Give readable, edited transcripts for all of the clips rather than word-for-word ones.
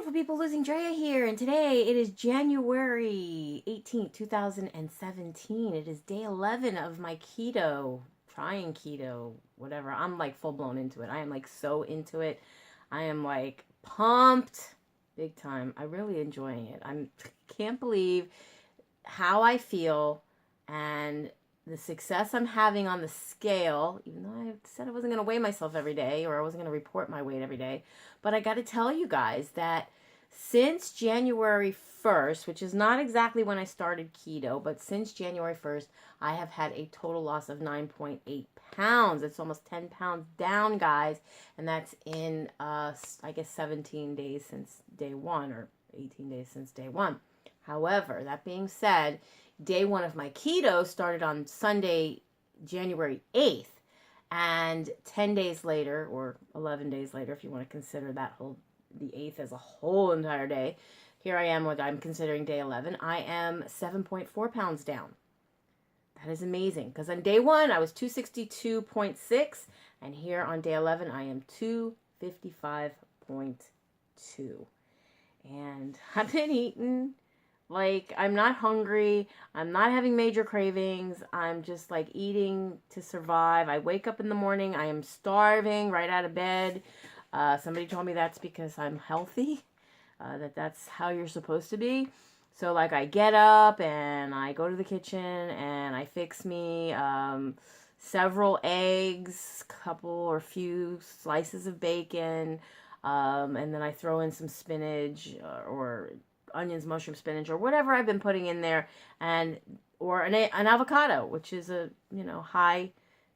beautiful people, LosingDrea here, and today it is January 18th, 2017. It is day 11 of my trying keto, whatever. I'm like full blown into it. I am like so into it. I am like pumped big time. I'm really enjoying it. I can't believe how I feel and the success I'm having on the scale, even though I said I wasn't going to weigh myself every day or I wasn't going to report my weight every day. But I got to tell you guys that since January 1st, which is not exactly when I started keto, but since January 1st, I have had a total loss of 9.8 pounds. It's almost 10 pounds down, guys. And that's in, I guess, 17 days since day one or 18 days since day one. However, that being said, day one of my keto started on Sunday, January 8th. And 10 days later, or 11 days later, if you want to consider the 8th as a whole entire day, here I am, what I'm considering day 11. I am 7.4 pounds down. That is amazing. Because on day one, I was 262.6. And here on day 11, I am 255.2. And I've been eating. Like, I'm not hungry. I'm not having major cravings. I'm just like eating to survive. I wake up in the morning. I am starving right out of bed. Somebody told me that's because I'm healthy. That's how you're supposed to be. So like I get up and I go to the kitchen and I fix me several eggs, couple or few slices of bacon, and then I throw in some spinach or onions, mushroom, spinach, or whatever I've been putting in there, or an avocado, which is a high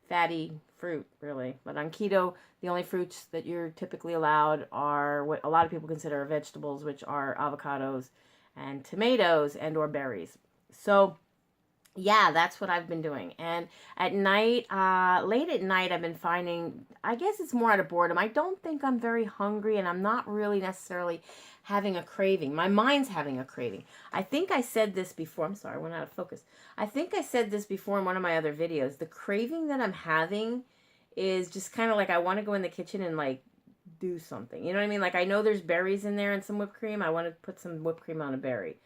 fatty fruit, really. But on keto, the only fruits that you're typically allowed are what a lot of people consider vegetables, which are avocados and tomatoes and or berries. So yeah, that's what I've been doing. And at night, late at night, I've been finding, I guess it's more out of boredom. I don't think I'm very hungry, and I'm not really necessarily having a craving. My mind's having a craving. I think I said this before. I'm sorry, I went out of focus. I think I said this before in one of my other videos. The craving that I'm having is just kind of like I want to go in the kitchen and like do something. You know what I mean? Like I know there's berries in there and some whipped cream. I want to put some whipped cream on a berry.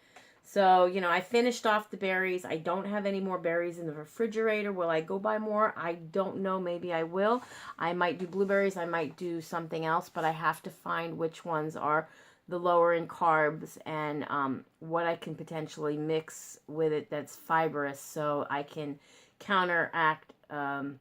So, I finished off the berries. I don't have any more berries in the refrigerator. Will I go buy more? I don't know. Maybe I will. I might do blueberries. I might do something else, but I have to find which ones are the lower in carbs and what I can potentially mix with it that's fibrous so I can counteract the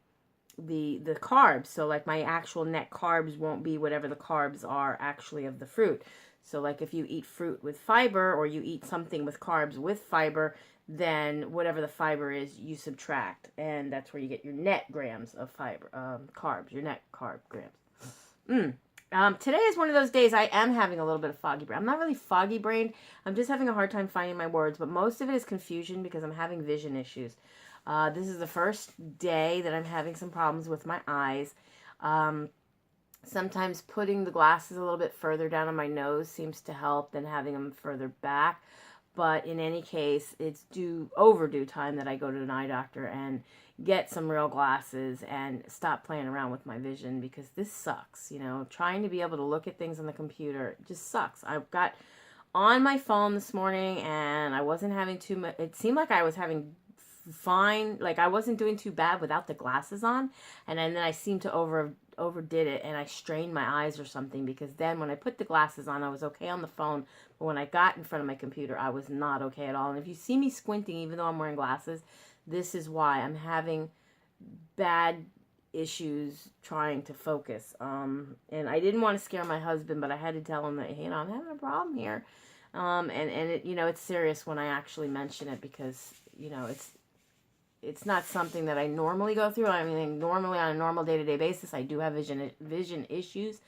carbs. So like my actual net carbs won't be whatever the carbs are actually of the fruit. So like if you eat fruit with fiber or you eat something with carbs with fiber, then whatever the fiber is, you subtract. And that's where you get your net grams of fiber, carbs, your net carb grams. Today is one of those days I am having a little bit of foggy brain. I'm not really foggy brained. I'm just having a hard time finding my words, but most of it is confusion because I'm having vision issues. This is the first day that I'm having some problems with my eyes. Sometimes putting the glasses a little bit further down on my nose seems to help than having them further back. But in any case, it's overdue time that I go to an eye doctor and get some real glasses and stop playing around with my vision because this sucks. Trying to be able to look at things on the computer just sucks. I've got on my phone this morning and I wasn't having too much. It seemed like I was having fine, like I wasn't doing too bad without the glasses on, and then I seemed to overdid it and I strained my eyes or something, because then when I put the glasses on I was okay on the phone, but when I got in front of my computer I was not okay at all. And if you see me squinting even though I'm wearing glasses, this is why I'm having bad issues trying to focus. And I didn't want to scare my husband, but I had to tell him that, hey, I'm having a problem here. And it, it's serious when I actually mention it, because it's not something that I normally go through. I mean, normally on a normal day-to-day basis, I do have vision issues.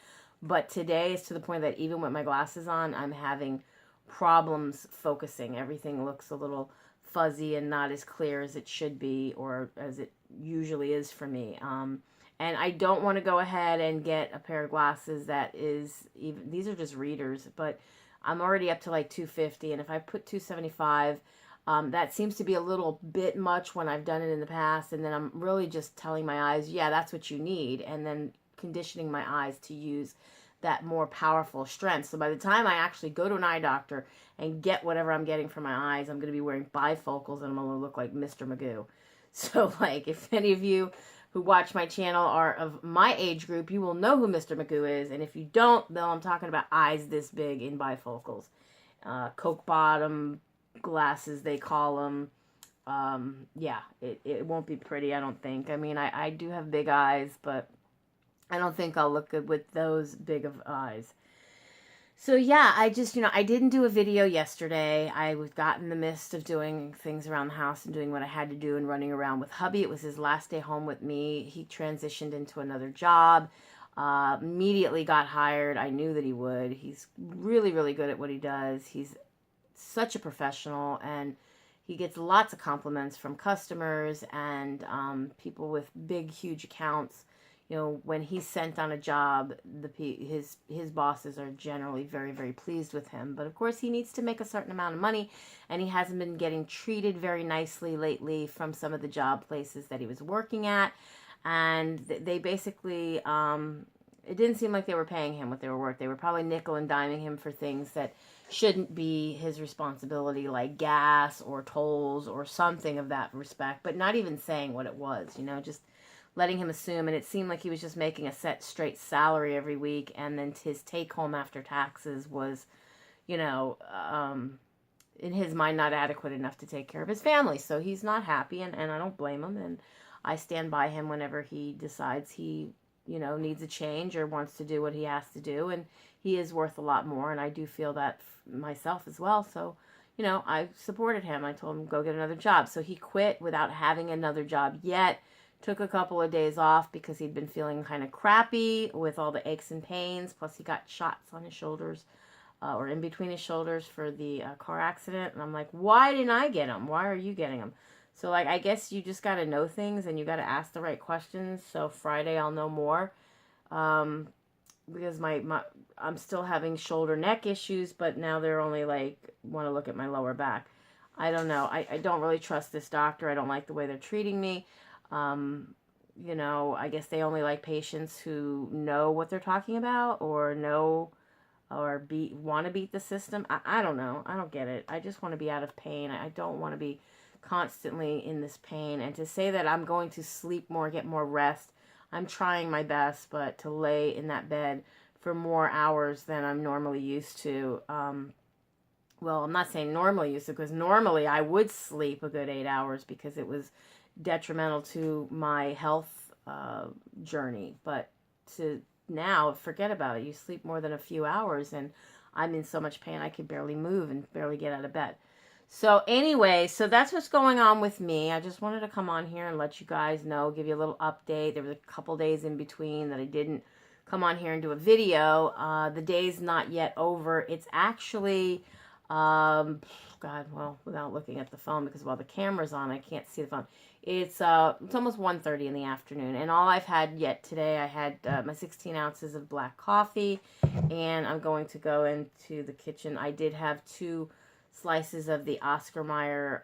But today it's to the point that even with my glasses on, I'm having problems focusing. Everything looks a little fuzzy and not as clear as it should be, or as it usually is for me. And I don't want to go ahead and get a pair of glasses that is even, these are just readers, but I'm already up to like 250. And if I put 275, that seems to be a little bit much when I've done it in the past, and then I'm really just telling my eyes, yeah, that's what you need, and then conditioning my eyes to use that more powerful strength. So by the time I actually go to an eye doctor and get whatever I'm getting for my eyes, I'm going to be wearing bifocals and I'm going to look like Mr. Magoo. So like if any of you who watch my channel are of my age group, you will know who Mr. Magoo is. And if you don't, then I'm talking about eyes this big in bifocals. Coke bottom glasses, they call them. Yeah, it won't be pretty, I don't think. I mean, I do have big eyes, but I don't think I'll look good with those big of eyes. So yeah, I just, I didn't do a video yesterday. I got in the midst of doing things around the house and doing what I had to do and running around with hubby. It was his last day home with me. He transitioned into another job, immediately got hired. I knew that he would. He's really, really good at what he does. He's such a professional, and he gets lots of compliments from customers and people with big, huge accounts. When he's sent on a job, his bosses are generally very, very pleased with him. But of course, he needs to make a certain amount of money, and he hasn't been getting treated very nicely lately from some of the job places that he was working at. And they basically, it didn't seem like they were paying him what they were worth. They were probably nickel and diming him for things that shouldn't be his responsibility, like gas or tolls or something of that respect, but not even saying what it was, just letting him assume. And it seemed like he was just making a set straight salary every week, and then his take home after taxes was, in his mind, not adequate enough to take care of his family. So he's not happy, and I don't blame him, and I stand by him whenever he decides he needs a change or wants to do what he has to do. And he is worth a lot more, and I do feel that myself as well. So, I supported him. I told him, go get another job. So he quit without having another job yet. Took a couple of days off because he'd been feeling kind of crappy with all the aches and pains. Plus he got shots on his shoulders, or in between his shoulders for the car accident. And I'm like, why didn't I get them? Why are you getting them? So like, I guess you just got to know things and you got to ask the right questions. So Friday I'll know more. Because I'm still having shoulder neck issues, but now they're only like, want to look at my lower back. I don't know. I don't really trust this doctor. I don't like the way they're treating me. I guess they only like patients who know what they're talking about or want to beat the system. I don't know. I don't get it. I just want to be out of pain. I don't want to be constantly in this pain. And to say that I'm going to sleep more, get more rest, I'm trying my best, but to lay in that bed for more hours than I'm normally used to. Well, I'm not saying normally used to, because normally I would sleep a good 8 hours because it was detrimental to my health journey. But to now, forget about it. You sleep more than a few hours, and I'm in so much pain I could barely move and barely get out of bed. So anyway, so that's what's going on with me. I just wanted to come on here and let you guys know, give you a little update. There was a couple days in between that I didn't come on here and do a video. The day's not yet over. It's actually, without looking at the phone, because while the camera's on, I can't see the phone. It's almost 1:30 in the afternoon, and all I've had yet today, I had my 16 ounces of black coffee, and I'm going to go into the kitchen. I did have 2 slices of the Oscar Mayer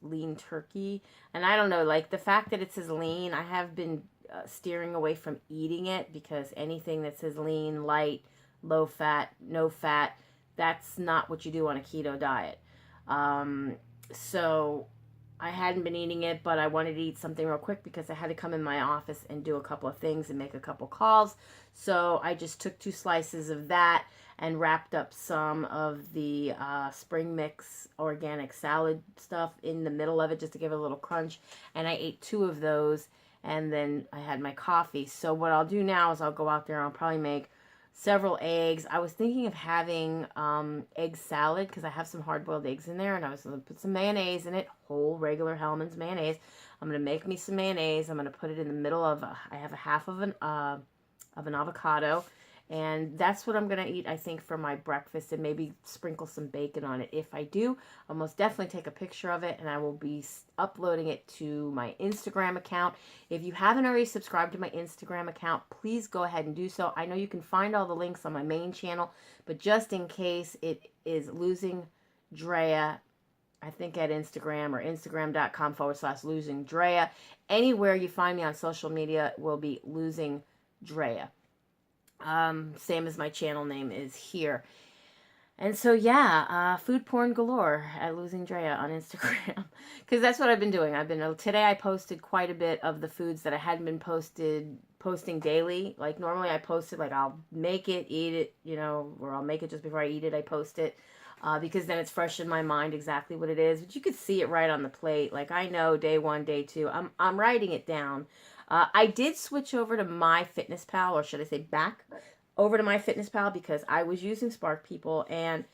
lean turkey, and I don't know, like the fact that it says lean, I have been steering away from eating it, because anything that says lean, light, low fat, no fat, that's not what you do on a keto diet. So I hadn't been eating it, but I wanted to eat something real quick because I had to come in my office and do a couple of things and make a couple calls. So I just took 2 slices of that and wrapped up some of the spring mix organic salad stuff in the middle of it just to give it a little crunch. And I ate 2 of those, and then I had my coffee. So what I'll do now is I'll go out there and I'll probably make several eggs. I was thinking of having egg salad because I have some hard-boiled eggs in there, and I was going to put some mayonnaise in it, whole regular Hellmann's mayonnaise. I'm going to make me some mayonnaise. I'm going to put it in the middle of, I have a half of an avocado, and that's what I'm going to eat, I think, for my breakfast, and maybe sprinkle some bacon on it. If I do, I'll most definitely take a picture of it, and I will be uploading it to my Instagram account. If you haven't already subscribed to my Instagram account, please go ahead and do so. I know you can find all the links on my main channel, but just in case, it is LosingDrea, I think at Instagram, or instagram.com/LosingDrea. Anywhere you find me on social media will be LosingDrea. Same as my channel name is here. And so, yeah, food porn galore at LosingDrea on Instagram. Because that's what I've been doing. Today I posted quite a bit of the foods that I hadn't been posting daily. Like, normally I posted, like, I'll make it, eat it, you know, or I'll make it just before I eat it, I post it. Because then it's fresh in my mind exactly what it is. But you could see it right on the plate. Like, I know day 1, day 2. I'm writing it down. I did switch over to MyFitnessPal, or should I say back over to MyFitnessPal, because I was using Spark People, and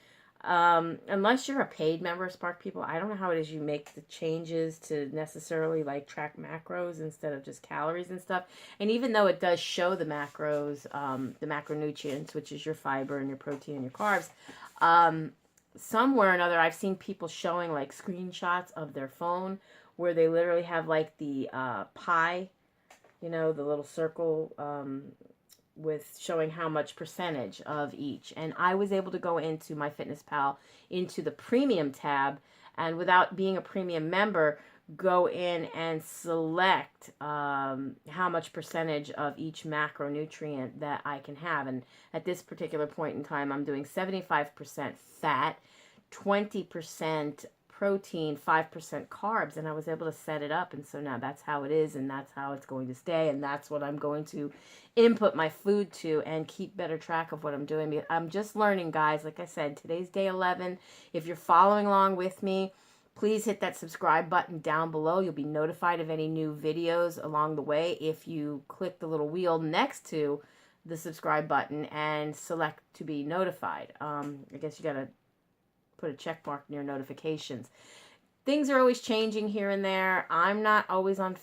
unless you're a paid member of Spark People, I don't know how it is you make the changes to necessarily like track macros instead of just calories and stuff. And even though it does show the macros, the macronutrients, which is your fiber and your protein and your carbs, somewhere or another I've seen people showing like screenshots of their phone where they literally have like the pie, you know, the little circle, with showing how much percentage of each. And I was able to go into MyFitnessPal, into the premium tab, and without being a premium member, go in and select how much percentage of each macronutrient that I can have. And at this particular point in time, I'm doing 75% fat, 20% protein, 5% carbs, and I was able to set it up. And so now that's how it is, and that's how it's going to stay, and that's what I'm going to input my food to and keep better track of what I'm doing. I'm just learning, guys. Like I said, today's day 11. If you're following along with me, please hit that subscribe button down below. You'll be notified of any new videos along the way if you click the little wheel next to the subscribe button and select to be notified. I guess you gotta put a check mark near notifications. Things are always changing here and there. I'm not always on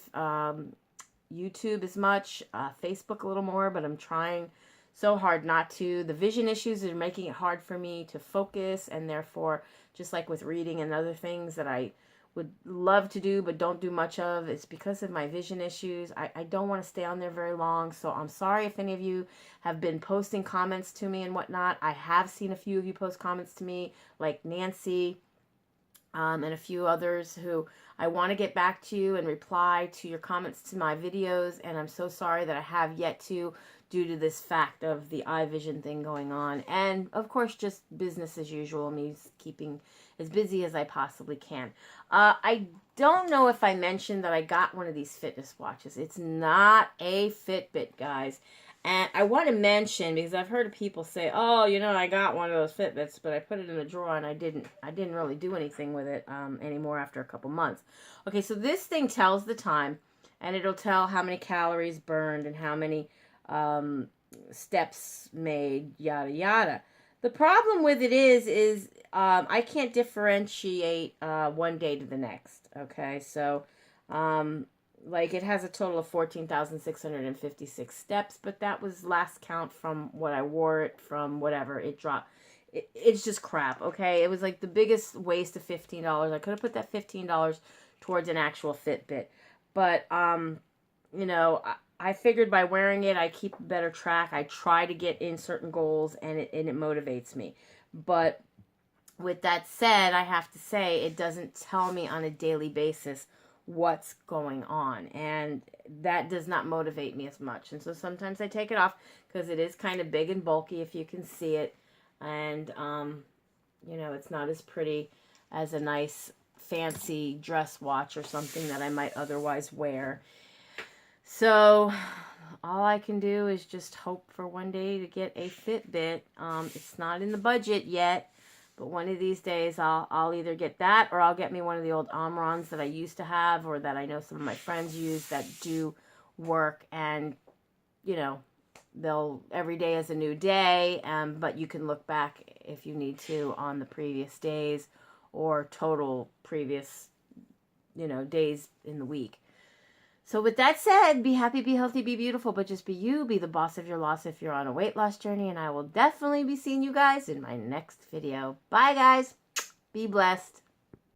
YouTube as much, Facebook a little more, but I'm trying so hard not to. The vision issues are making it hard for me to focus, and therefore, just like with reading and other things that I would love to do but don't do much of, it's because of my vision issues. I don't want to stay on there very long, so I'm sorry if any of you have been posting comments to me and whatnot. I have seen a few of you post comments to me, like Nancy, and a few others who I want to get back to you and reply to your comments to my videos, and I'm so sorry that I have yet to, due to this fact of the eye vision thing going on, and of course just business as usual, me keeping as busy as I possibly can. I don't know if I mentioned that I got one of these fitness watches. It's not a Fitbit, guys. And I want to mention, because I've heard of people say, oh, you know, I got one of those Fitbits, but I put it in a drawer and I didn't really do anything with it anymore after a couple months. Okay, so this thing tells the time, and it'll tell how many calories burned and how many steps made, yada, yada. The problem with it is I can't differentiate one day to the next, okay? So, like, it has a total of 14,656 steps, but that was last count from what I wore it from, whatever. It dropped. It's just crap, okay? It was like the biggest waste of $15. I could have put that $15 towards an actual Fitbit. But, you know, I figured by wearing it, I keep better track. I try to get in certain goals, and it motivates me. But with that said, I have to say, it doesn't tell me on a daily basis what's going on, and that does not motivate me as much. And so sometimes I take it off because it is kind of big and bulky, if you can see it, and you know, it's not as pretty as a nice fancy dress watch or something that I might otherwise wear. So all I can do is just hope for one day to get a Fitbit. It's not in the budget yet, but one of these days I'll either get that, or I'll get me one of the old Omrons that I used to have, or that I know some of my friends use that do work, and, you know, they'll, every day is a new day, but you can look back if you need to on the previous days, or total previous, you know, days in the week. So with that said, be happy, be healthy, be beautiful, but just be you. Be the boss of your loss if you're on a weight loss journey. And I will definitely be seeing you guys in my next video. Bye, guys. Be blessed.